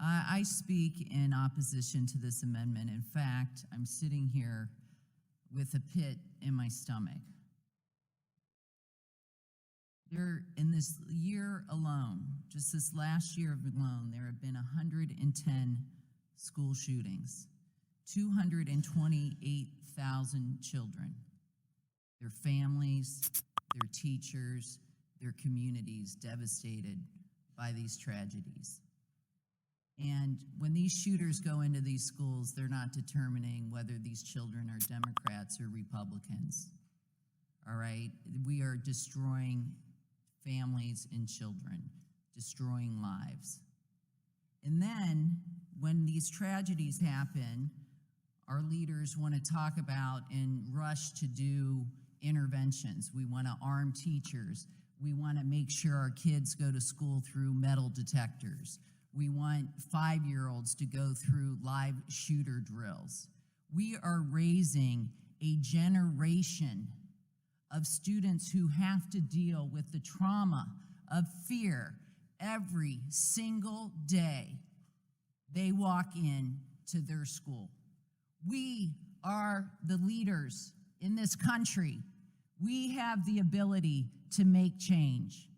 I speak in opposition to this amendment. In fact, I'm sitting here with a pit in my stomach. In this year alone, just this last year alone, there have been 110 school shootings, 228,000 children, their families, their teachers, their communities devastated by these tragedies. And when these shooters go into these schools, they're not determining whether these children are Democrats or Republicans. All right? We are destroying families and children, destroying lives. And then when these tragedies happen, our leaders want to talk about and rush to do interventions. We want to arm teachers. We want to make sure our kids go to school through metal detectors. We want 5-year-olds to go through live shooter drills. We are raising a generation of students who have to deal with the trauma of fear every single day they walk in to their school. We are the leaders in this country. We have the ability to make change.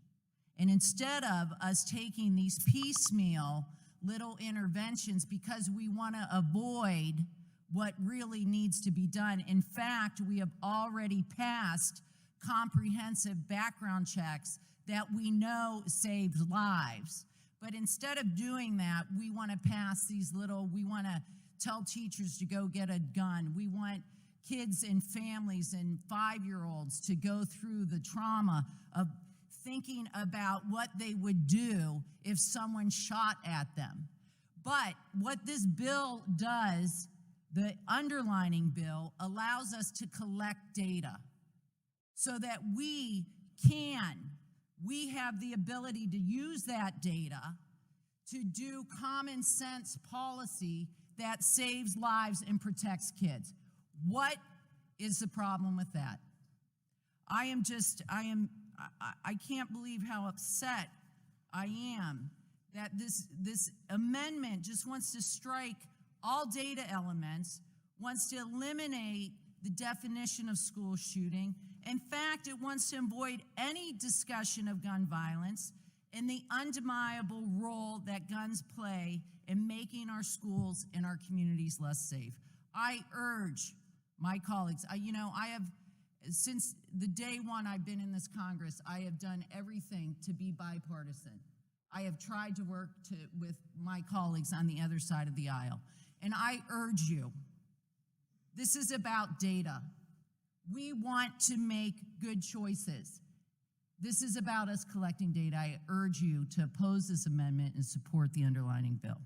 And instead of us taking these piecemeal little interventions because we want to avoid what really needs to be done, in fact, we have already passed comprehensive background checks that we know save lives. But instead of doing that, we want to pass we want to tell teachers to go get a gun. We want kids and families and 5-year-olds to go through the trauma of thinking about what they would do if someone shot at them. But what this bill does, the underlining bill, allows us to collect data so that we have the ability to use that data to do common sense policy that saves lives and protects kids. What is the problem with that? I can't believe how upset I am that this amendment just wants to strike all data elements, wants to eliminate the definition of school shooting. In fact, it wants to avoid any discussion of gun violence and the undeniable role that guns play in making our schools and our communities less safe. I urge my colleagues, since the day one I've been in this Congress, I have done everything to be bipartisan. I have tried to work with my colleagues on the other side of the aisle. And I urge you, this is about data. We want to make good choices. This is about us collecting data. I urge you to oppose this amendment and support the underlining bill.